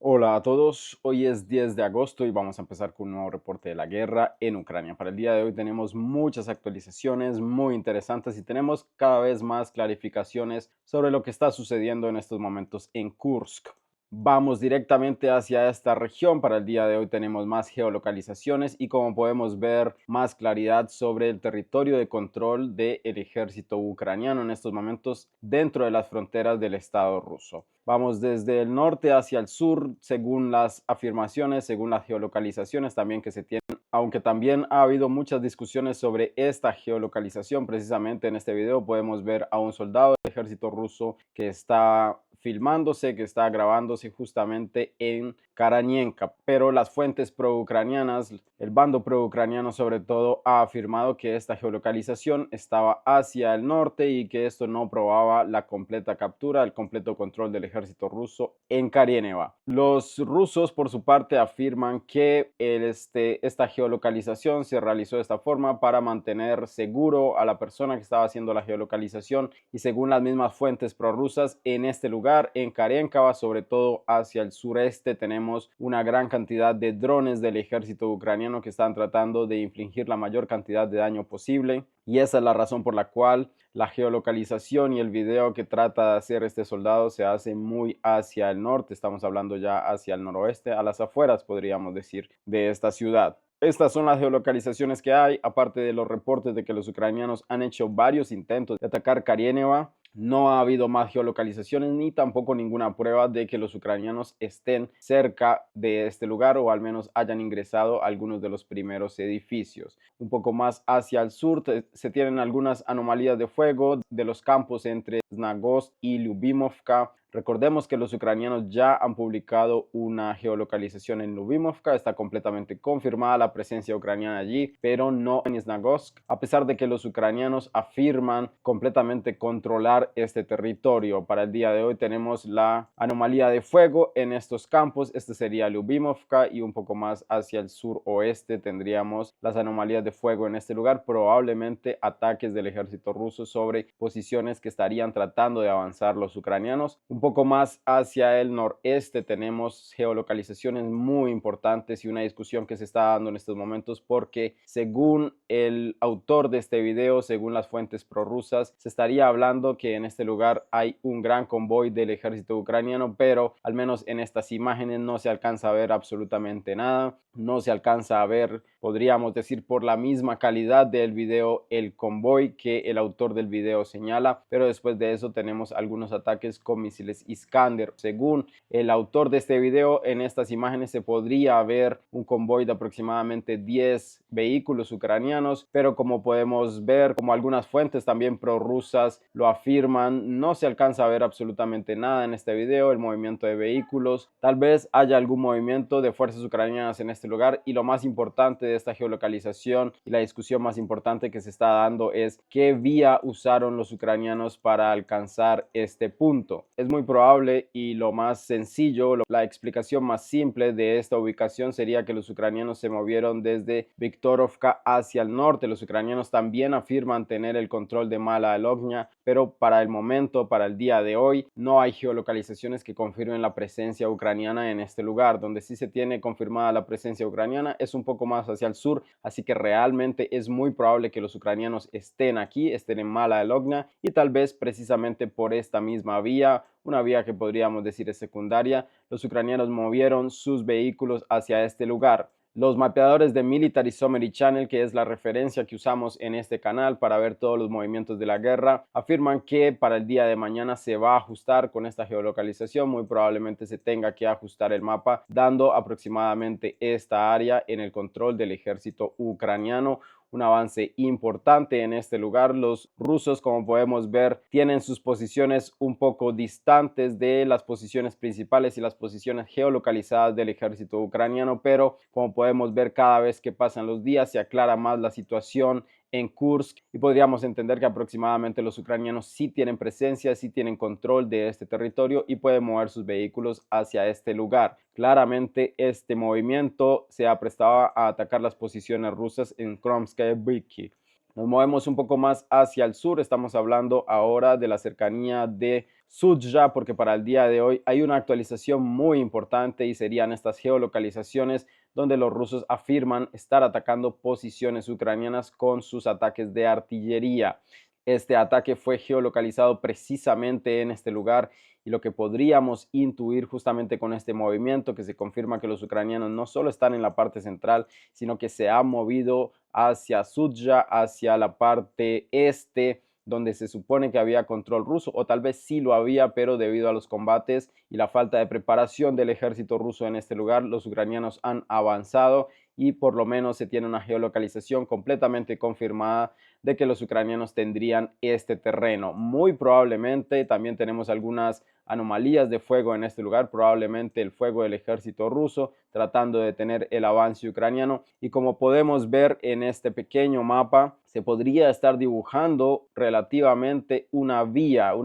Hola a todos, hoy es 10 de agosto y vamos a empezar con un nuevo reporte de la guerra en Ucrania. Para el día de hoy tenemos muchas actualizaciones muy interesantes y tenemos cada vez más clarificaciones sobre lo que está sucediendo en estos momentos en Kursk. Vamos directamente hacia esta región. Para el día de hoy tenemos más geolocalizaciones y como podemos ver más claridad sobre el territorio de control del ejército ucraniano en estos momentos dentro de las fronteras del Estado ruso. Vamos desde el norte hacia el sur según las afirmaciones, según las geolocalizaciones también que se tienen, aunque también ha habido muchas discusiones sobre esta geolocalización. Precisamente en este video podemos ver a un soldado del ejército ruso que está filmándose, que está grabándose justamente en Karanienka, pero las fuentes pro-ucranianas, el bando pro-ucraniano sobre todo, ha afirmado que esta geolocalización estaba hacia el norte y que esto no probaba la completa captura, el completo control del ejército ruso en Karieneva. Los rusos, por su parte, afirman que esta geolocalización se realizó de esta forma para mantener seguro a la persona que estaba haciendo la geolocalización y según las mismas fuentes prorrusas, en este lugar, en Karienka, sobre todo hacia el sureste, tenemos una gran cantidad de drones del ejército ucraniano que están tratando de infligir la mayor cantidad de daño posible y esa es la razón por la cual la geolocalización y el video que trata de hacer este soldado se hace muy hacia el norte. Estamos hablando ya hacia el noroeste, a las afueras, podríamos decir, de esta ciudad. Estas son las geolocalizaciones que hay, aparte de los reportes de que los ucranianos han hecho varios intentos de atacar Karieneva. No ha habido más geolocalizaciones ni tampoco ninguna prueba de que los ucranianos estén cerca de este lugar o al menos hayan ingresado a algunos de los primeros edificios. Un poco más hacia el sur se tienen algunas anomalías de fuego de los campos entre Snagost y Lyubimovka. Recordemos que los ucranianos ya han publicado una geolocalización en Lyubimovka, está completamente confirmada la presencia ucraniana allí, pero no en Snagosk, a pesar de que los ucranianos afirman completamente controlar este territorio. Para el día de hoy tenemos la anomalía de fuego en estos campos, este sería Lyubimovka y un poco más hacia el suroeste tendríamos las anomalías de fuego en este lugar, probablemente ataques del ejército ruso sobre posiciones que estarían tratando de avanzar los ucranianos. Un poco más hacia el noreste tenemos geolocalizaciones muy importantes y una discusión que se está dando en estos momentos porque según el autor de este video, según las fuentes prorrusas, se estaría hablando que en este lugar hay un gran convoy del ejército ucraniano, pero al menos en estas imágenes no se alcanza a ver absolutamente nada, no se alcanza a ver, podríamos decir por la misma calidad del video, el convoy que el autor del video señala, pero después de eso tenemos algunos ataques con misiles Iskander. Según el autor de este video, en estas imágenes se podría ver un convoy de aproximadamente 10 vehículos ucranianos, pero como podemos ver, como algunas fuentes también prorrusas lo afirman, no se alcanza a ver absolutamente nada en este video, el movimiento de vehículos. Tal vez haya algún movimiento de fuerzas ucranianas en este lugar y lo más importante de esta geolocalización y la discusión más importante que se está dando es qué vía usaron los ucranianos para alcanzar este punto. Es muy probable y lo más sencillo, la explicación más simple de esta ubicación sería que los ucranianos se movieron desde Viktorovka hacia el norte. Los ucranianos también afirman tener el control de Mala Lognia, pero para el momento, para el día de hoy, no hay geolocalizaciones que confirmen la presencia ucraniana en este lugar. Donde sí se tiene confirmada la presencia ucraniana es un poco más hacia el sur, así que realmente es muy probable que los ucranianos estén aquí, estén en Mala Lognia y tal vez precisamente por esta misma vía, una vía que podríamos decir es secundaria, los ucranianos movieron sus vehículos hacia este lugar. Los mapeadores de Military Summary Channel, que es la referencia que usamos en este canal para ver todos los movimientos de la guerra, afirman que para el día de mañana se va a ajustar con esta geolocalización. Muy probablemente se tenga que ajustar el mapa, dando aproximadamente esta área en el control del ejército ucraniano. Un avance importante en este lugar. Los rusos, como podemos ver, tienen sus posiciones un poco distantes de las posiciones principales y las posiciones geolocalizadas del ejército ucraniano, pero como podemos ver, cada vez que pasan los días se aclara más la situación en Kursk y podríamos entender que aproximadamente los ucranianos sí tienen presencia, sí tienen control de este territorio y pueden mover sus vehículos hacia este lugar. Claramente este movimiento se ha prestado a atacar las posiciones rusas en Kromskaya Byki. Nos movemos un poco más hacia el sur, estamos hablando ahora de la cercanía de Sudzha, porque para el día de hoy hay una actualización muy importante y serían estas geolocalizaciones donde los rusos afirman estar atacando posiciones ucranianas con sus ataques de artillería. Este ataque fue geolocalizado precisamente en este lugar y lo que podríamos intuir justamente con este movimiento, que se confirma que los ucranianos no solo están en la parte central, sino que se han movido hacia Sudzha, hacia la parte este, donde se supone que había control ruso, o tal vez sí lo había, pero debido a los combates y la falta de preparación del ejército ruso en este lugar, los ucranianos han avanzado y por lo menos se tiene una geolocalización completamente confirmada de que los ucranianos tendrían este terreno. Muy probablemente también tenemos algunas anomalías de fuego en este lugar, probablemente el fuego del ejército ruso tratando de detener el avance ucraniano, y como podemos ver en este pequeño mapa se podría estar dibujando relativamente una vía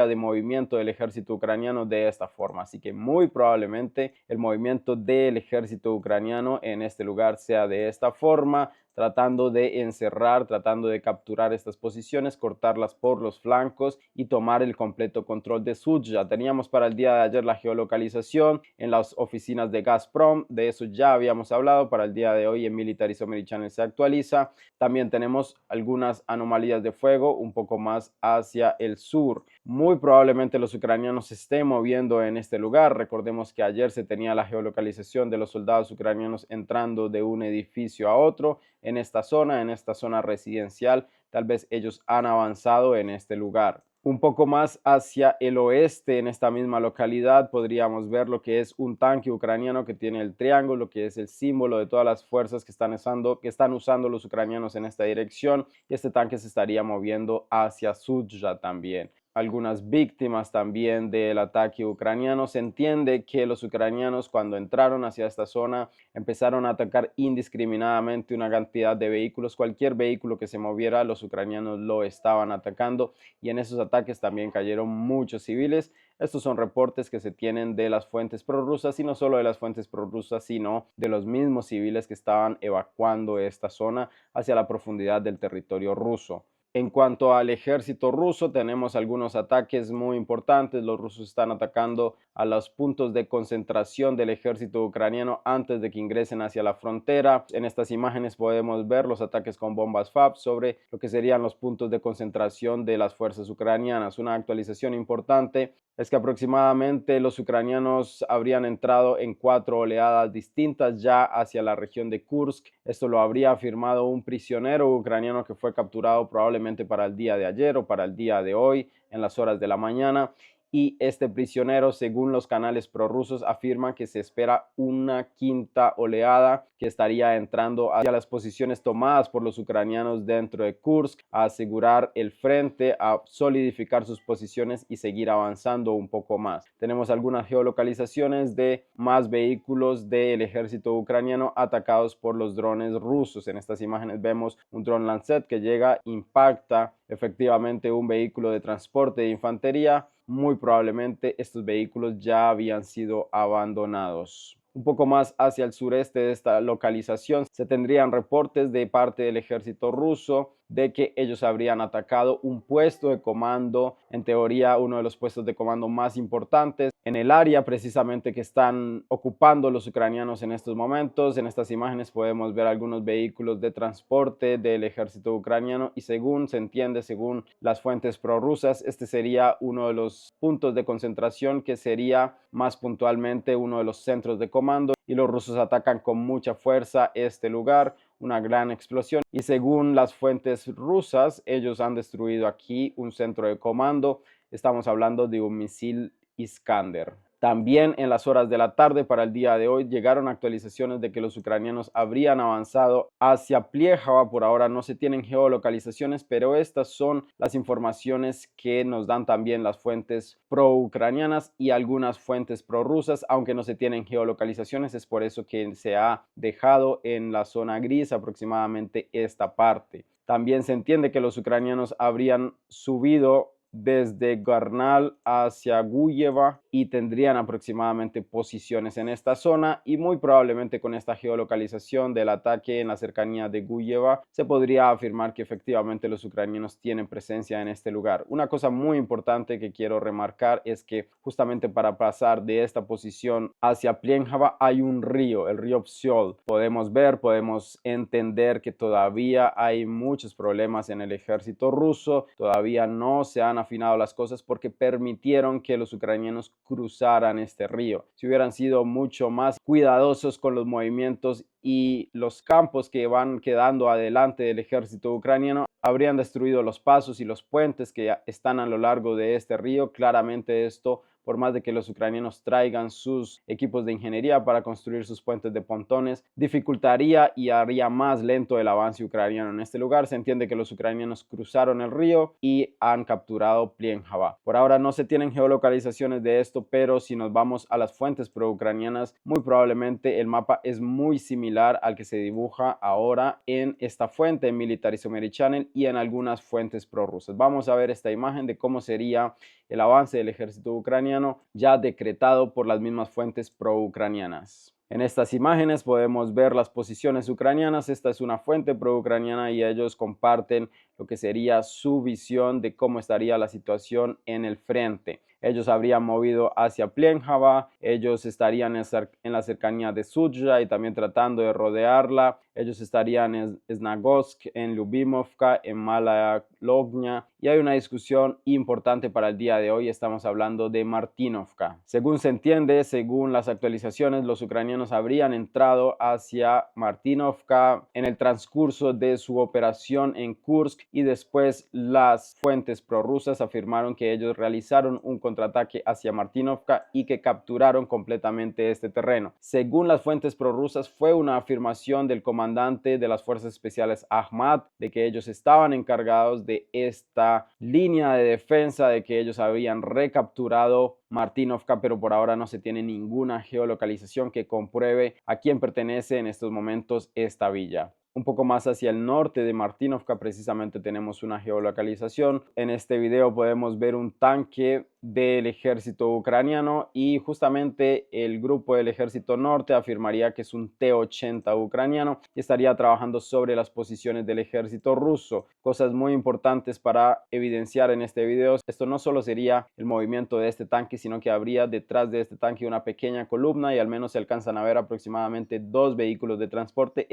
de movimiento del ejército ucraniano de esta forma, así que muy probablemente el movimiento del ejército ucraniano en este lugar sea de esta forma, tratando de encerrar, tratando de capturar estas posiciones, cortarlas por los flancos y tomar el completo control de Sudzha. Teníamos para el día de ayer la geolocalización en las oficinas de Gazprom, de eso ya habíamos hablado. Para el día de hoy en Military Summary Channel se actualiza. También tenemos algunas anomalías de fuego un poco más hacia el sur. Muy probablemente los ucranianos se estén moviendo en este lugar. Recordemos que ayer se tenía la geolocalización de los soldados ucranianos entrando de un edificio a otro en esta zona residencial. Tal vez ellos han avanzado en este lugar. Un poco más hacia el oeste, en esta misma localidad, podríamos ver lo que es un tanque ucraniano que tiene el triángulo, que es el símbolo de todas las fuerzas que están usando los ucranianos en esta dirección. Y este tanque se estaría moviendo hacia Sudzha también. Algunas víctimas también del ataque ucraniano. Se entiende que los ucranianos, cuando entraron hacia esta zona, empezaron a atacar indiscriminadamente una cantidad de vehículos. Cualquier vehículo que se moviera, los ucranianos lo estaban atacando, y en esos ataques también cayeron muchos civiles. Estos son reportes que se tienen de las fuentes prorrusas, y no solo de las fuentes prorrusas, sino de los mismos civiles que estaban evacuando esta zona hacia la profundidad del territorio ruso. En cuanto al ejército ruso, tenemos algunos ataques muy importantes. Los rusos están atacando a los puntos de concentración del ejército ucraniano antes de que ingresen hacia la frontera. En estas imágenes podemos ver los ataques con bombas FAB sobre lo que serían los puntos de concentración de las fuerzas ucranianas. Una actualización importante es que aproximadamente los ucranianos habrían entrado en 4 oleadas distintas ya hacia la región de Kursk. Esto lo habría afirmado un prisionero ucraniano que fue capturado probablemente para el día de ayer o para el día de hoy en las horas de la mañana. Y este prisionero, según los canales prorrusos, afirma que se espera una quinta oleada que estaría entrando hacia las posiciones tomadas por los ucranianos dentro de Kursk, a asegurar el frente, a solidificar sus posiciones y seguir avanzando un poco más. Tenemos algunas geolocalizaciones de más vehículos del ejército ucraniano atacados por los drones rusos. En estas imágenes vemos un dron Lancet que llega, impacta efectivamente un vehículo de transporte de infantería. Muy probablemente estos vehículos ya habían sido abandonados. Un poco más hacia el sureste de esta localización se tendrían reportes de parte del ejército ruso de que ellos habrían atacado un puesto de comando, en teoría uno de los puestos de comando más importantes en el área precisamente que están ocupando los ucranianos en estos momentos. En estas imágenes podemos ver algunos vehículos de transporte del ejército ucraniano, y según se entiende, según las fuentes prorrusas, este sería uno de los puntos de concentración, que sería más puntualmente uno de los centros de comando, y los rusos atacan con mucha fuerza este lugar, una gran explosión, y según las fuentes rusas ellos han destruido aquí un centro de comando. Estamos hablando de un misil Iskander. También en las horas de la tarde para el día de hoy llegaron actualizaciones de que los ucranianos habrían avanzado hacia Pliejava. Por ahora no se tienen geolocalizaciones, pero estas son las informaciones que nos dan también las fuentes pro-ucranianas y algunas fuentes prorrusas, aunque no se tienen geolocalizaciones. Es por eso que se ha dejado en la zona gris aproximadamente esta parte. También se entiende que los ucranianos habrían subido desde Garnal hacia Guyeva y tendrían aproximadamente posiciones en esta zona, y muy probablemente con esta geolocalización del ataque en la cercanía de Guyeva se podría afirmar que efectivamente los ucranianos tienen presencia en este lugar. Una cosa muy importante que quiero remarcar es que justamente para pasar de esta posición hacia Plienjava hay un río, el río Psiol. Podemos entender que todavía hay muchos problemas en el ejército ruso, todavía no se han afinado las cosas porque permitieron que los ucranianos cruzaran este río. Si hubieran sido mucho más cuidadosos con los movimientos y los campos que van quedando adelante del ejército ucraniano, habrían destruido los pasos y los puentes que están a lo largo de este río. Claramente esto, por más de que los ucranianos traigan sus equipos de ingeniería para construir sus puentes de pontones, dificultaría y haría más lento el avance ucraniano en este lugar. Se entiende que los ucranianos cruzaron el río y han capturado Plienjava. Por ahora no se tienen geolocalizaciones de esto, pero si nos vamos a las fuentes pro-ucranianas, muy probablemente el mapa es muy similar al que se dibuja ahora en esta fuente, en Military Summary Channel, y en algunas fuentes prorrusas. Vamos a ver esta imagen de cómo sería el avance del ejército ucraniano ya decretado por las mismas fuentes pro-ucranianas. En estas imágenes podemos ver las posiciones ucranianas. Esta es una fuente pro-ucraniana y ellos comparten lo que sería su visión de cómo estaría la situación en el frente. Ellos habrían movido hacia Plienjava, ellos estarían en la cercanía de Sudzha y también tratando de rodearla. Ellos estarían en Snagovsk, en Lyubimovka, en Malaya Lognia, y hay una discusión importante para el día de hoy. Estamos hablando de Martinovka. Según se entiende, según las actualizaciones, los ucranianos habrían entrado hacia Martinovka en el transcurso de su operación en Kursk, y después las fuentes prorrusas afirmaron que ellos realizaron un contraataque hacia Martinovka y que capturaron completamente este terreno. Según las fuentes prorrusas, fue una afirmación del comandante de las fuerzas especiales Ahmad de que ellos estaban encargados de esta línea de defensa, de que ellos habían recapturado Martinovka, pero por ahora no se tiene ninguna geolocalización que compruebe a quién pertenece en estos momentos esta villa. Un poco más hacia el norte de Martinovka precisamente tenemos una geolocalización. En este video podemos ver un tanque del ejército ucraniano y justamente el grupo del ejército norte afirmaría que es un T-80 ucraniano y estaría trabajando sobre las posiciones del ejército ruso. Cosas muy importantes para evidenciar en este video: esto no solo sería el movimiento de este tanque, sino que habría detrás de este tanque una pequeña columna y al menos se alcanzan a ver aproximadamente 2 vehículos de transporte,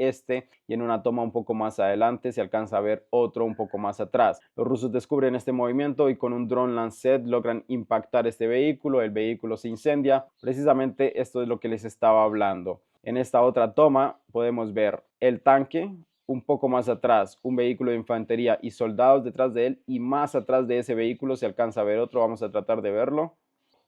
y en una toma un poco más adelante se alcanza a ver otro un poco más atrás. Los rusos descubren este movimiento y con un dron Lancet logran impactar este vehículo. El vehículo se incendia. Precisamente esto es lo que les estaba hablando. En esta otra toma podemos ver el tanque, un poco más atrás un vehículo de infantería y soldados detrás de él, y más atrás de ese vehículo se alcanza a ver otro. Vamos a tratar de verlo.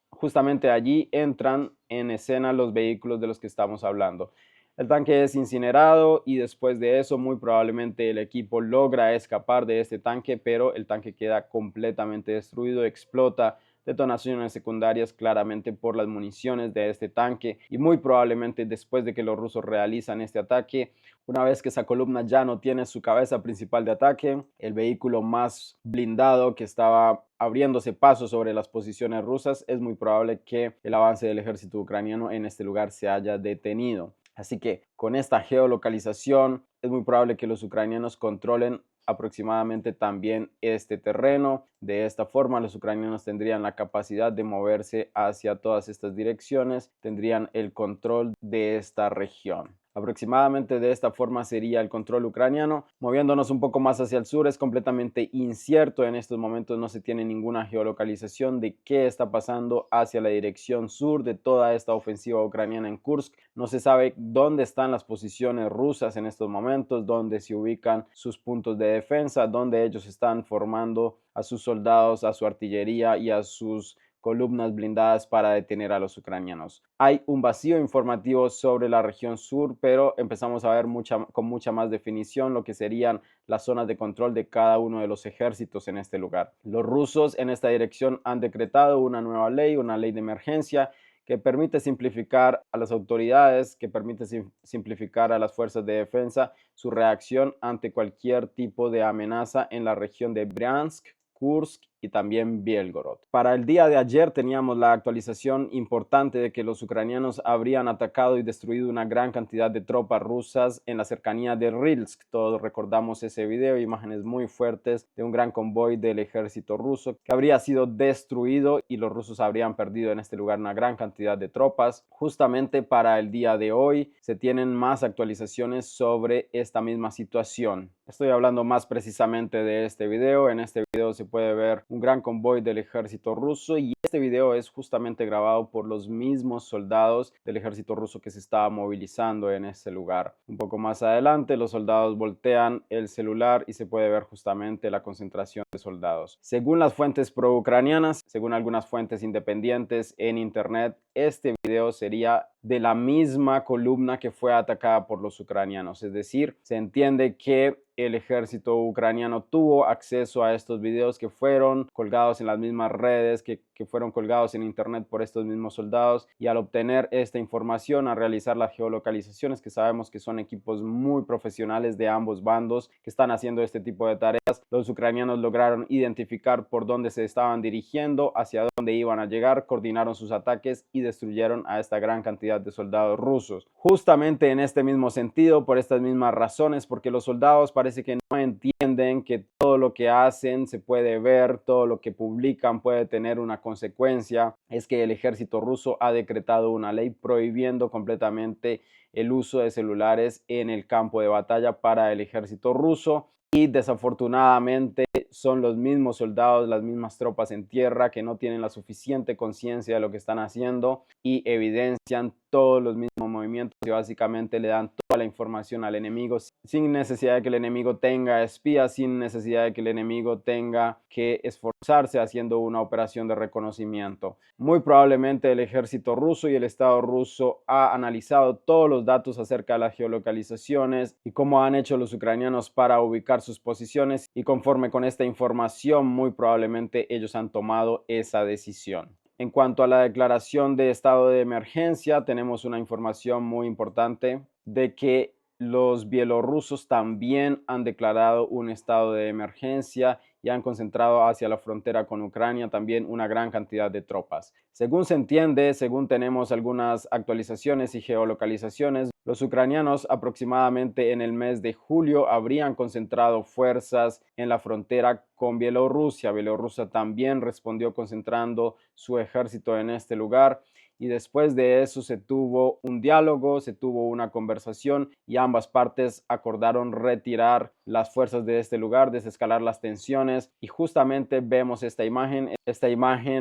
Justamente allí entran en escena los vehículos de los que estamos hablando. El tanque es incinerado y después de eso muy probablemente el equipo logra escapar de este tanque, pero el tanque queda completamente destruido, explota, detonaciones secundarias claramente por las municiones de este tanque, y muy probablemente después de que los rusos realizan este ataque, una vez que esa columna ya no tiene su cabeza principal de ataque, el vehículo más blindado que estaba abriéndose paso sobre las posiciones rusas, es muy probable que el avance del ejército ucraniano en este lugar se haya detenido. Así que con esta geolocalización es muy probable que los ucranianos controlen aproximadamente también este terreno. De esta forma los ucranianos tendrían la capacidad de moverse hacia todas estas direcciones, tendrían el control de esta región. Aproximadamente de esta forma sería el control ucraniano. Moviéndonos un poco más hacia el sur, es completamente incierto en estos momentos, no se tiene ninguna geolocalización de qué está pasando hacia la dirección sur de toda esta ofensiva ucraniana en Kursk. No se sabe dónde están las posiciones rusas en estos momentos, dónde se ubican sus puntos de defensa, dónde ellos están formando a sus soldados, a su artillería y a sus columnas blindadas para detener a los ucranianos. Hay un vacío informativo sobre la región sur, pero empezamos a ver con mucha más definición lo que serían las zonas de control de cada uno de los ejércitos en este lugar. Los rusos en esta dirección han decretado una nueva ley, una ley de emergencia, que permite simplificar a las autoridades, que permite simplificar a las fuerzas de defensa su reacción ante cualquier tipo de amenaza en la región de Bryansk, Kursk y también Bielgorod. Para el día de ayer teníamos la actualización importante de que los ucranianos habrían atacado y destruido una gran cantidad de tropas rusas en la cercanía de Rilsk. Todos recordamos ese video, imágenes muy fuertes de un gran convoy del ejército ruso que habría sido destruido y los rusos habrían perdido en este lugar una gran cantidad de tropas. Justamente para el día de hoy se tienen más actualizaciones sobre esta misma situación. Estoy hablando más precisamente de este video. En este video se puede ver un gran convoy del ejército ruso y este video es justamente grabado por los mismos soldados del ejército ruso que se estaba movilizando en este lugar. Un poco más adelante los soldados voltean el celular y se puede ver justamente la concentración de soldados. Según las fuentes pro-ucranianas, según algunas fuentes independientes en internet, este video sería de la misma columna que fue atacada por los ucranianos. Es decir, se entiende que el ejército ucraniano tuvo acceso a estos videos que fueron colgados en las mismas redes, que fueron colgados en internet por estos mismos soldados, y al obtener esta información, a realizar las geolocalizaciones, que sabemos que son equipos muy profesionales de ambos bandos que están haciendo este tipo de tareas, los ucranianos lograron identificar por dónde se estaban dirigiendo, hacia dónde iban a llegar, coordinaron sus ataques y destruyeron a esta gran cantidad de soldados rusos. Justamente en este mismo sentido, por estas mismas razones, porque los soldados parece que no entienden que todo lo que hacen se puede ver, todo lo que publican puede tener una consecuencia, es que el ejército ruso ha decretado una ley prohibiendo completamente el uso de celulares en el campo de batalla para el ejército ruso. Y desafortunadamente son los mismos soldados, las mismas tropas en tierra que no tienen la suficiente conciencia de lo que están haciendo y evidencian todos los mismos movimientos y básicamente le dan toda la información al enemigo sin necesidad de que el enemigo tenga espías, sin necesidad de que el enemigo tenga que esforzarse haciendo una operación de reconocimiento. Muy probablemente el ejército ruso y el Estado ruso ha analizado todos los datos acerca de las geolocalizaciones y cómo han hecho los ucranianos para ubicar sus posiciones, y conforme con esta información muy probablemente ellos han tomado esa decisión. En cuanto a la declaración de estado de emergencia, tenemos una información muy importante de que los bielorrusos también han declarado un estado de emergencia y han concentrado hacia la frontera con Ucrania también una gran cantidad de tropas. Según se entiende, según tenemos algunas actualizaciones y geolocalizaciones, los ucranianos aproximadamente en el mes de julio habrían concentrado fuerzas en la frontera con Bielorrusia. Bielorrusia también respondió concentrando su ejército en este lugar. Y después de eso se tuvo un diálogo, se tuvo una conversación y ambas partes acordaron retirar las fuerzas de este lugar, desescalar las tensiones, y justamente vemos esta imagen,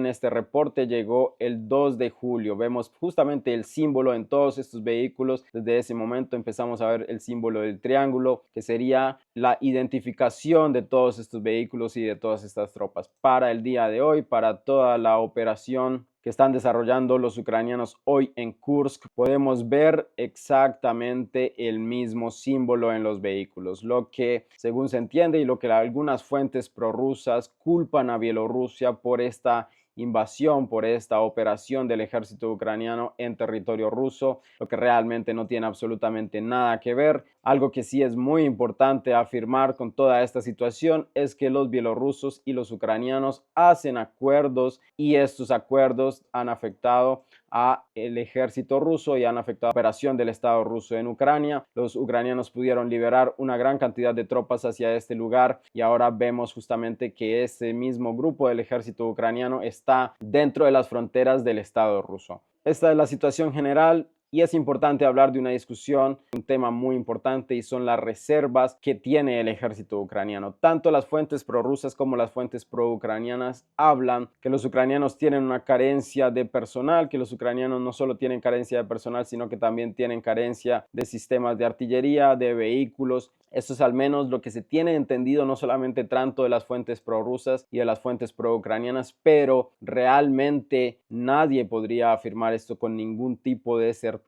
este reporte llegó el 2 de julio, vemos justamente el símbolo en todos estos vehículos. Desde ese momento empezamos a ver el símbolo del triángulo, que sería la identificación de todos estos vehículos y de todas estas tropas. Para el día de hoy, para toda la operación que están desarrollando los ucranianos hoy en Kursk, podemos ver exactamente el mismo símbolo en los vehículos, lo que según se entiende y lo que algunas fuentes prorrusas culpan a Bielorrusia por esta invasión, por esta operación del ejército ucraniano en territorio ruso, lo que realmente no tiene absolutamente nada que ver. Algo que sí es muy importante afirmar con toda esta situación es que los bielorrusos y los ucranianos hacen acuerdos y estos acuerdos han afectado a el ejército ruso y han afectado la operación del Estado ruso en Ucrania. Los ucranianos pudieron liberar una gran cantidad de tropas hacia este lugar y ahora vemos justamente que ese mismo grupo del ejército ucraniano está dentro de las fronteras del Estado ruso. Esta es la situación general. Y es importante hablar de una discusión, un tema muy importante, y son las reservas que tiene el ejército ucraniano. Tanto las fuentes prorrusas como las fuentes pro-ucranianas hablan que los ucranianos tienen una carencia de personal, que los ucranianos no solo tienen carencia de personal, sino que también tienen carencia de sistemas de artillería, de vehículos. Esto es al menos lo que se tiene entendido, no solamente tanto de las fuentes prorrusas y de las fuentes pro-ucranianas, pero realmente nadie podría afirmar esto con ningún tipo de certeza.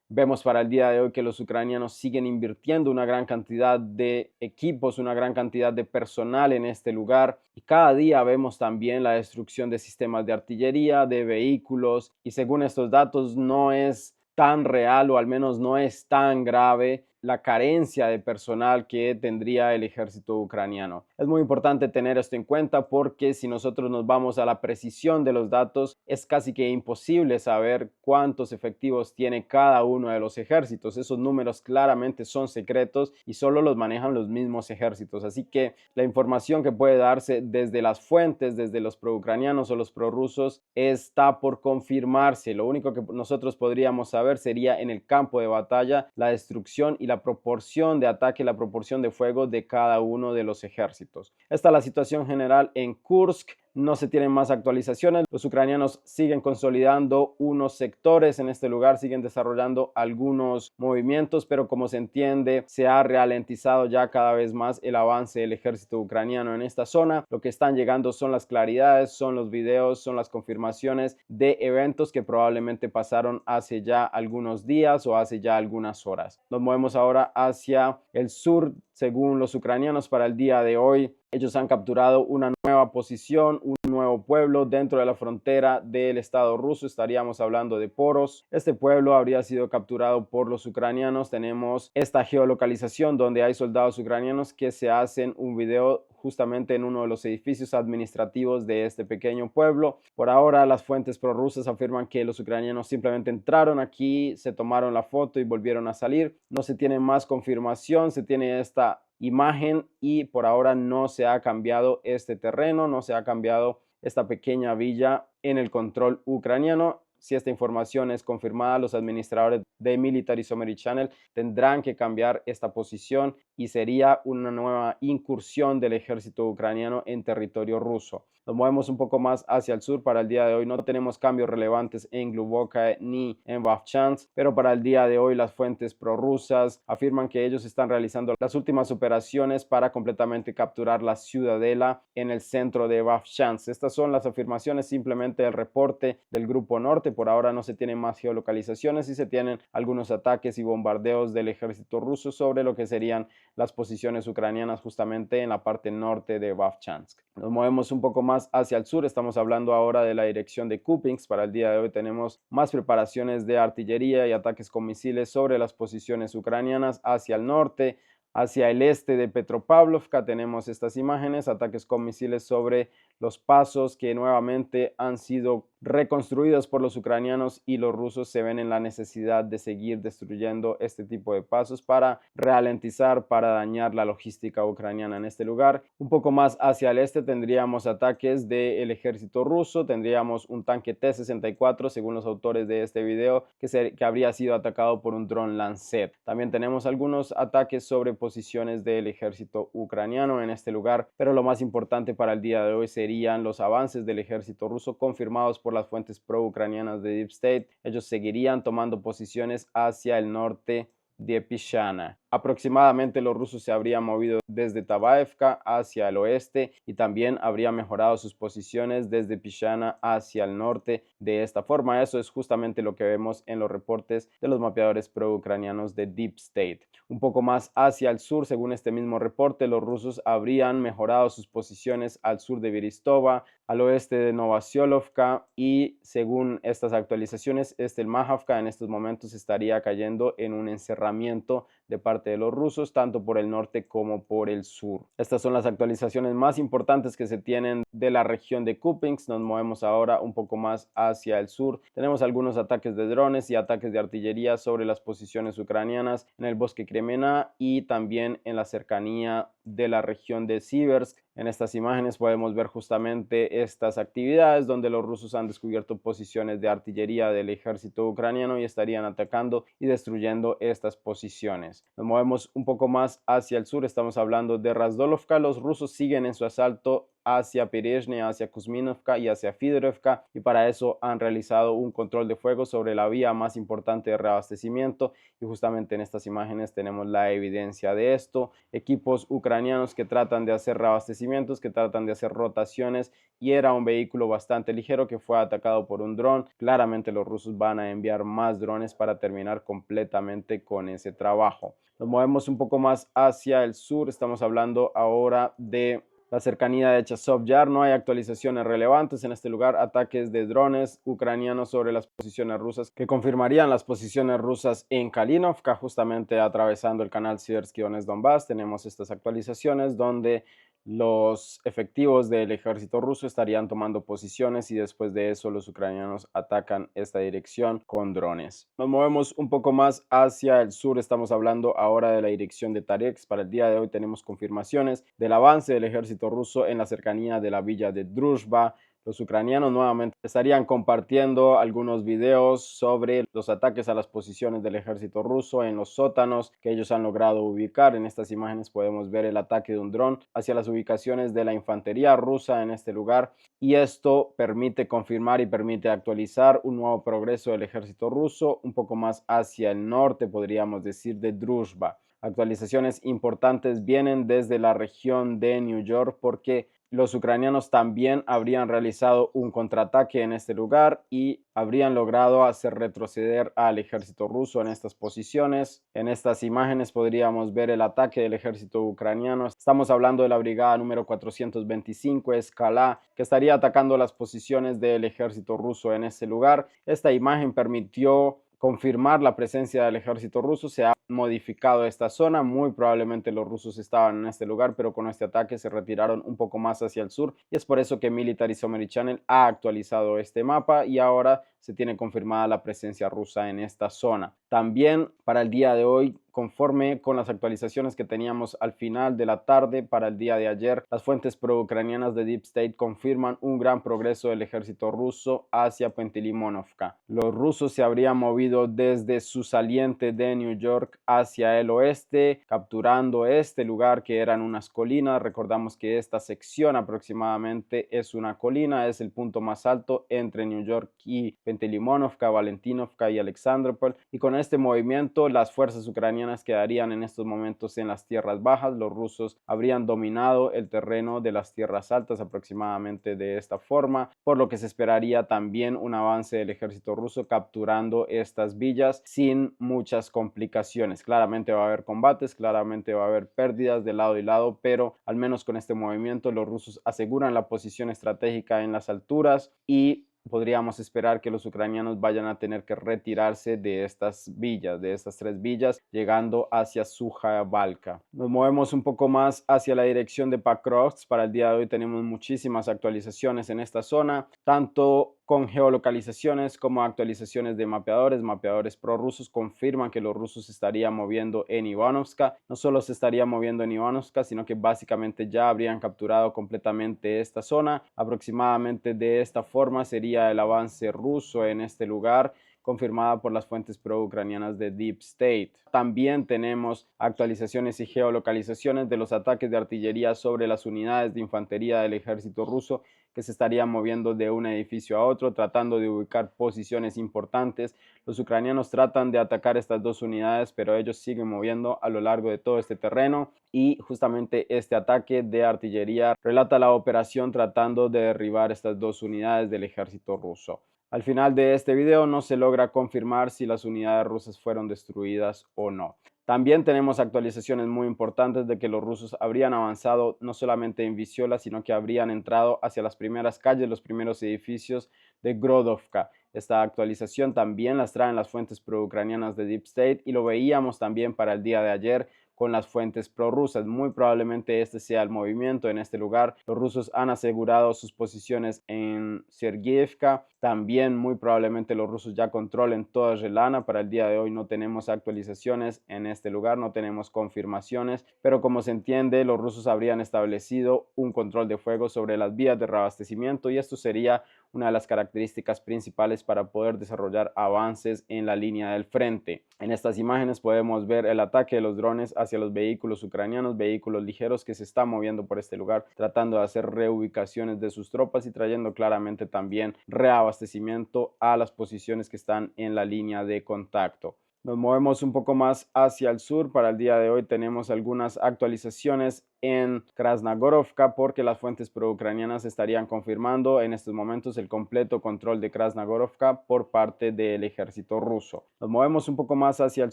Vemos para el día de hoy que los ucranianos siguen invirtiendo una gran cantidad de equipos, una gran cantidad de personal en este lugar, y cada día vemos también la destrucción de sistemas de artillería, de vehículos, y según estos datos no es tan real, o al menos no es tan grave la carencia de personal que tendría el ejército ucraniano. Es muy importante tener esto en cuenta porque si nosotros nos vamos a la precisión de los datos, es casi que imposible saber cuántos efectivos tiene cada uno de los ejércitos. Esos números claramente son secretos y solo los manejan los mismos ejércitos. Así que la información que puede darse desde las fuentes, desde los proucranianos o los prorrusos, está por confirmarse. Lo único que nosotros podríamos saber sería en el campo de batalla la destrucción y la proporción de ataque, la proporción de fuego de cada uno de los ejércitos. Esta es la situación general en Kursk. No se tienen más actualizaciones. Los ucranianos siguen consolidando unos sectores en este lugar, siguen desarrollando algunos movimientos, pero como se entiende, se ha ralentizado ya cada vez más el avance del ejército ucraniano en esta zona. Lo que están llegando son las claridades, son los videos, son las confirmaciones de eventos que probablemente pasaron hace ya algunos días o hace ya algunas horas. Nos movemos ahora hacia el sur. Según los ucranianos, para el día de hoy, ellos han capturado una nueva posición, un nuevo pueblo dentro de la frontera del estado ruso. Estaríamos hablando de Poros. Este pueblo habría sido capturado por los ucranianos. Tenemos esta geolocalización donde hay soldados ucranianos que se hacen un video justamente en uno de los edificios administrativos de este pequeño pueblo. Por ahora, las fuentes prorrusas afirman que los ucranianos simplemente entraron aquí, se tomaron la foto y volvieron a salir. No se tiene más confirmación, se tiene esta imagen y por ahora no se ha cambiado este terreno, no se ha cambiado esta pequeña villa en el control ucraniano. Si esta información es confirmada, los administradores de Military Summary Channel tendrán que cambiar esta posición y sería una nueva incursión del ejército ucraniano en territorio ruso. Nos movemos un poco más hacia el sur. Para el día de hoy no tenemos cambios relevantes en Glubokha ni en Vovchansk, pero para el día de hoy las fuentes prorrusas afirman que ellos están realizando las últimas operaciones para completamente capturar la ciudadela en el centro de Vovchansk. Estas son las afirmaciones simplemente del reporte del Grupo Norte. Por ahora no se tienen más geolocalizaciones y se tienen algunos ataques y bombardeos del ejército ruso sobre lo que serían las posiciones ucranianas justamente en la parte norte de Vovchansk. Nos movemos un poco más hacia el sur. Estamos hablando ahora de la dirección de Kupiansk. Para el día de hoy tenemos más preparaciones de artillería y ataques con misiles sobre las posiciones ucranianas hacia el norte. Hacia el este de Petropavlovka tenemos estas imágenes, ataques con misiles sobre los pasos que nuevamente han sido reconstruidos por los ucranianos y los rusos se ven en la necesidad de seguir destruyendo este tipo de pasos para ralentizar, para dañar la logística ucraniana en este lugar. Un poco más hacia el este tendríamos ataques del ejército ruso, tendríamos un tanque T-64 según los autores de este video que habría sido atacado por un dron Lancet. También tenemos algunos ataques sobre posiciones del ejército ucraniano en este lugar, pero lo más importante para el día de hoy serían los avances del ejército ruso confirmados por las fuentes pro-ucranianas de Deep State. Ellos seguirían tomando posiciones hacia el norte de Pishana. Aproximadamente los rusos se habrían movido desde Tabaevka hacia el oeste y también habrían mejorado sus posiciones desde Pishana hacia el norte de esta forma. Eso es justamente lo que vemos en los reportes de los mapeadores pro-ucranianos de Deep State. Un poco más hacia el sur, según este mismo reporte, los rusos habrían mejorado sus posiciones al sur de Viristova, al oeste de Novosyolovka y según estas actualizaciones, el Mahavka en estos momentos estaría cayendo en un encerramiento de parte de los rusos, tanto por el norte como por el sur. Estas son las actualizaciones más importantes que se tienen de la región de Kupiansk. Nos movemos ahora un poco más hacia el sur. Tenemos algunos ataques de drones y ataques de artillería sobre las posiciones ucranianas en el bosque Kremena y también en la cercanía de la región de Siversk. En estas imágenes podemos ver justamente estas actividades donde los rusos han descubierto posiciones de artillería del ejército ucraniano y estarían atacando y destruyendo estas posiciones. Nos movemos un poco más hacia el sur, estamos hablando de Razdolovka. Los rusos siguen en su asalto hacia Perezhny, hacia Kuzminovka y hacia Fidorevka y para eso han realizado un control de fuego sobre la vía más importante de reabastecimiento y justamente en estas imágenes tenemos la evidencia de esto. Equipos ucranianos que tratan de hacer reabastecimientos, que tratan de hacer rotaciones y era un vehículo bastante ligero que fue atacado por un dron. Claramente los rusos van a enviar más drones para terminar completamente con ese trabajo. Nos movemos un poco más hacia el sur, estamos hablando ahora de La cercanía de Chazov Yar, no hay actualizaciones relevantes en este lugar. Ataques de drones ucranianos sobre las posiciones rusas que confirmarían las posiciones rusas en Kalinovka, justamente atravesando el canal Siversky-Donetsk-Donbass. Tenemos estas actualizaciones donde los efectivos del ejército ruso estarían tomando posiciones y después de eso los ucranianos atacan esta dirección con drones. Nos movemos un poco más hacia el sur. Estamos hablando ahora de la dirección de Tarex. Para el día de hoy tenemos confirmaciones del avance del ejército ruso en la cercanía de la villa de Druzhba. Los ucranianos nuevamente estarían compartiendo algunos videos sobre los ataques a las posiciones del ejército ruso en los sótanos que ellos han logrado ubicar. En estas imágenes podemos ver el ataque de un dron hacia las ubicaciones de la infantería rusa en este lugar, y esto permite confirmar y permite actualizar un nuevo progreso del ejército ruso un poco más hacia el norte, podríamos decir, de Druzhba. Actualizaciones importantes vienen desde la región de New York porque los ucranianos también habrían realizado un contraataque en este lugar y habrían logrado hacer retroceder al ejército ruso en estas posiciones. En estas imágenes podríamos ver el ataque del ejército ucraniano. Estamos hablando de la brigada número 425 Escalá, que estaría atacando las posiciones del ejército ruso en este lugar. Esta imagen permitió confirmar la presencia del ejército ruso. Se ha modificado esta zona, muy probablemente los rusos estaban en este lugar, pero con este ataque se retiraron un poco más hacia el sur, y es por eso que Military Summary Channel ha actualizado este mapa y ahora se tiene confirmada la presencia rusa en esta zona. También para el día de hoy, conforme con las actualizaciones que teníamos al final de la tarde para el día de ayer, las fuentes pro-ucranianas de Deep State confirman un gran progreso del ejército ruso hacia Pentilimonovka. Los rusos se habrían movido desde su saliente de New York hacia el oeste, capturando este lugar que eran unas colinas. Recordamos que esta sección aproximadamente es una colina, es el punto más alto entre New York y Pentilimonovka, Valentinovka y Alexandropol, y con este movimiento las fuerzas ucranianas quedarían en estos momentos en las tierras bajas. Los rusos habrían dominado el terreno de las tierras altas aproximadamente de esta forma, por lo que se esperaría también un avance del ejército ruso capturando estas villas sin muchas complicaciones. Claramente va a haber combates, claramente va a haber pérdidas de lado y lado, pero al menos con este movimiento los rusos aseguran la posición estratégica en las alturas y podríamos esperar que los ucranianos vayan a tener que retirarse de estas villas, de estas tres villas, llegando hacia Suja Balka. Nos movemos un poco más hacia la dirección de Pakrovsk. Para el día de hoy tenemos muchísimas actualizaciones en esta zona, tanto con geolocalizaciones como actualizaciones de mapeadores. Mapeadores prorrusos confirman que los rusos se estarían moviendo en Ivanovska. No solo se estarían moviendo en Ivanovska, sino que básicamente ya habrían capturado completamente esta zona. Aproximadamente de esta forma sería el avance ruso en este lugar, confirmada por las fuentes pro-ucranianas de Deep State. También tenemos actualizaciones y geolocalizaciones de los ataques de artillería sobre las unidades de infantería del ejército ruso que se estarían moviendo de un edificio a otro, tratando de ubicar posiciones importantes. Los ucranianos tratan de atacar estas dos unidades, pero ellos siguen moviendo a lo largo de todo este terreno, y justamente este ataque de artillería relata la operación tratando de derribar estas dos unidades del ejército ruso. Al final de este video no se logra confirmar si las unidades rusas fueron destruidas o no. También tenemos actualizaciones muy importantes de que los rusos habrían avanzado no solamente en Visiola, sino que habrían entrado hacia las primeras calles, los primeros edificios de Grodovka. Esta actualización también las traen las fuentes pro-ucranianas de Deep State y lo veíamos también para el día de ayer con las fuentes prorrusas. Muy probablemente este sea el movimiento en este lugar. Los rusos han asegurado sus posiciones en Sergeyevka. También muy probablemente los rusos ya controlen toda Relana. Para el día de hoy no tenemos actualizaciones en este lugar, no tenemos confirmaciones, pero como se entiende, los rusos habrían establecido un control de fuego sobre las vías de reabastecimiento, y esto sería una de las características principales para poder desarrollar avances en la línea del frente. En estas imágenes podemos ver el ataque de los drones hacia los vehículos ucranianos, vehículos ligeros que se están moviendo por este lugar, tratando de hacer reubicaciones de sus tropas y trayendo claramente también reabastecimiento a las posiciones que están en la línea de contacto. Nos movemos un poco más hacia el sur. Para el día de hoy tenemos algunas actualizaciones en Krasnogorovka, porque las fuentes proucranianas estarían confirmando en estos momentos el completo control de Krasnogorovka por parte del ejército ruso. Nos movemos un poco más hacia el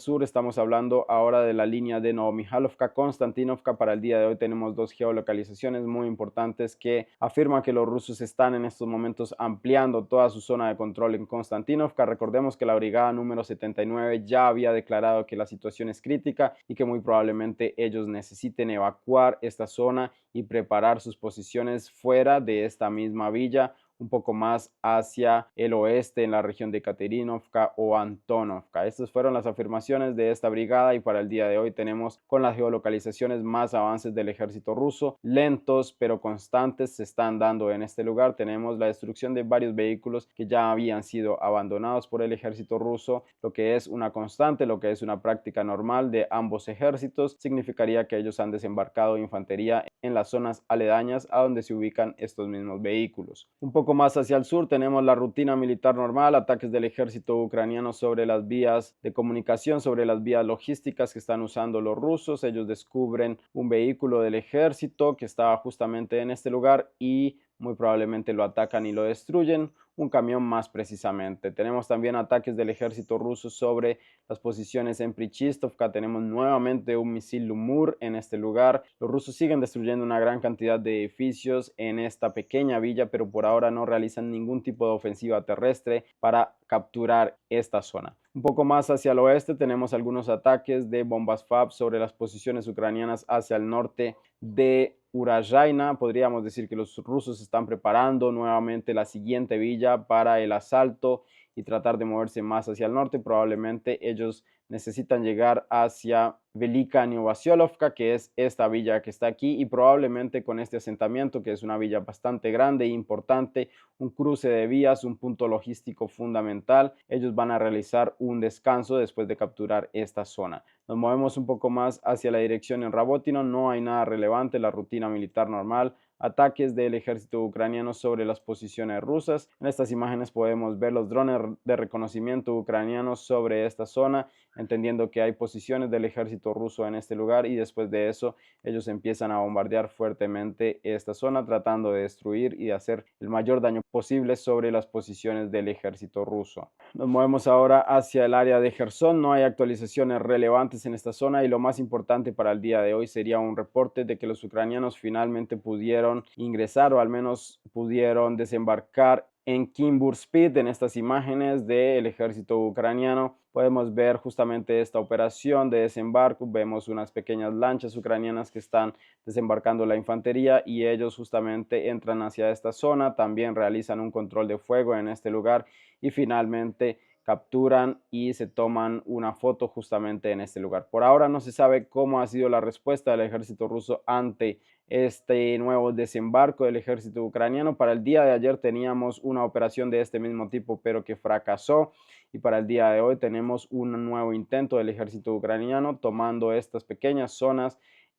sur, estamos hablando ahora de la línea de Novomihalovka, Konstantinovka. Para el día de hoy tenemos dos geolocalizaciones muy importantes que afirman que los rusos están en estos momentos ampliando toda su zona de control en Konstantinovka. Recordemos que la brigada número 79 ya había declarado que la situación es crítica y que muy probablemente ellos necesiten evacuar esta zona y preparar sus posiciones fuera de esta misma villa, un poco más hacia el oeste en la región de Katerinovka o Antonovka. Estas fueron las afirmaciones de esta brigada y para el día de hoy tenemos con las geolocalizaciones más avances del ejército ruso, lentos pero constantes se están dando en este lugar. Tenemos la destrucción de varios vehículos que ya habían sido abandonados por el ejército ruso, lo que es una constante, lo que es una práctica normal de ambos ejércitos. Significaría que ellos han desembarcado infantería en las zonas aledañas a donde se ubican estos mismos vehículos. Un poco más hacia el sur tenemos la rutina militar normal, ataques del ejército ucraniano sobre las vías de comunicación, sobre las vías logísticas que están usando los rusos. Ellos descubren un vehículo del ejército que estaba justamente en este lugar y muy probablemente lo atacan y lo destruyen, un camión más precisamente. Tenemos también ataques del ejército ruso sobre las posiciones en Prichistovka. Tenemos nuevamente un misil Lumur en este lugar. Los rusos siguen destruyendo una gran cantidad de edificios en esta pequeña villa, pero por ahora no realizan ningún tipo de ofensiva terrestre para capturar esta zona. Un poco más hacia el oeste tenemos algunos ataques de bombas FAB sobre las posiciones ucranianas hacia el norte de Urayna. Podríamos decir que los rusos están preparando nuevamente la siguiente villa para el asalto y tratar de moverse más hacia el norte. Probablemente ellos necesitan llegar hacia Velika Novosyolovka, que es esta villa que está aquí, y probablemente con este asentamiento, que es una villa bastante grande e importante, un cruce de vías, un punto logístico fundamental, ellos van a realizar un descanso después de capturar esta zona. Nos movemos un poco más hacia la dirección en Rabotino, no hay nada relevante, la rutina militar normal, ataques del ejército ucraniano sobre las posiciones rusas. En estas imágenes podemos ver los drones de reconocimiento ucranianos sobre esta zona, entendiendo que hay posiciones del ejército ruso en este lugar y después de eso ellos empiezan a bombardear fuertemente esta zona tratando de destruir y de hacer el mayor daño posible sobre las posiciones del ejército ruso. Nos movemos ahora hacia el área de Gerson. No hay actualizaciones relevantes en esta zona y lo más importante para el día de hoy sería un reporte de que los ucranianos finalmente pudieron ingresar o al menos pudieron desembarcar en Kimburspit. En estas imágenes del ejército ucraniano podemos ver justamente esta operación de desembarco. Vemos unas pequeñas lanchas ucranianas que están desembarcando la infantería y ellos justamente entran hacia esta zona, también realizan un control de fuego en este lugar y finalmente capturan y se toman una foto justamente en este lugar. Por ahora no se sabe cómo ha sido la respuesta del ejército ruso ante este nuevo desembarco del ejército ucraniano. Para el día de ayer teníamos una operación de este mismo tipo, pero que fracasó. Y para el día de hoy tenemos un nuevo intento del ejército ucraniano tomando estas pequeñas zonas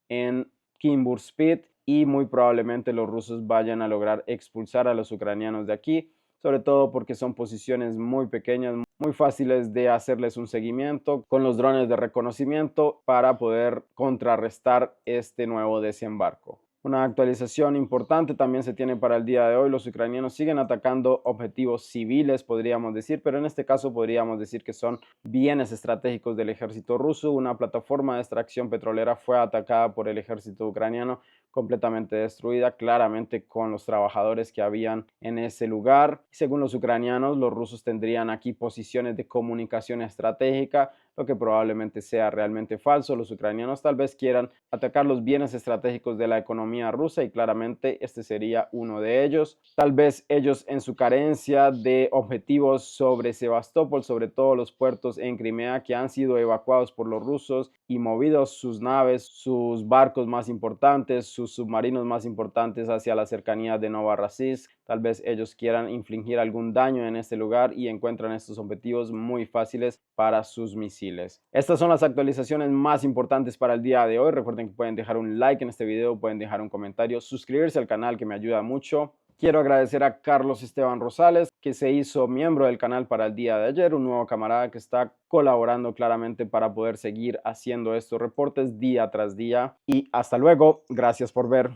en Kimburspit y muy probablemente los rusos vayan a lograr expulsar a los ucranianos de aquí, sobre todo porque son posiciones muy pequeñas, muy fáciles de hacerles un seguimiento con los drones de reconocimiento para poder contrarrestar este nuevo desembarco. Una actualización importante también se tiene para el día de hoy. Los ucranianos siguen atacando objetivos civiles, podríamos decir, pero en este caso podríamos decir que son bienes estratégicos del ejército ruso. Una plataforma de extracción petrolera fue atacada por el ejército ucraniano, completamente destruida, claramente con los trabajadores que habían en ese lugar. Según los ucranianos, los rusos tendrían aquí posiciones de comunicación estratégica, lo que probablemente sea realmente falso. Los ucranianos tal vez quieran atacar los bienes estratégicos de la economía rusa y claramente este sería uno de ellos. Tal vez ellos en su carencia de objetivos sobre Sebastopol, sobre todo los puertos en Crimea que han sido evacuados por los rusos y movidos sus naves, sus barcos más importantes, sus submarinos más importantes hacia la cercanía de Novorossiysk. Tal vez ellos quieran infligir algún daño en este lugar y encuentran estos objetivos muy fáciles para sus misiles. Estas son las actualizaciones más importantes para el día de hoy. Recuerden que pueden dejar un like en este video, pueden dejar un comentario, suscribirse al canal que me ayuda mucho. Quiero agradecer a Carlos Esteban Rosales, que se hizo miembro del canal para el día de ayer, un nuevo camarada que está colaborando claramente para poder seguir haciendo estos reportes día tras día. Y hasta luego, gracias por ver.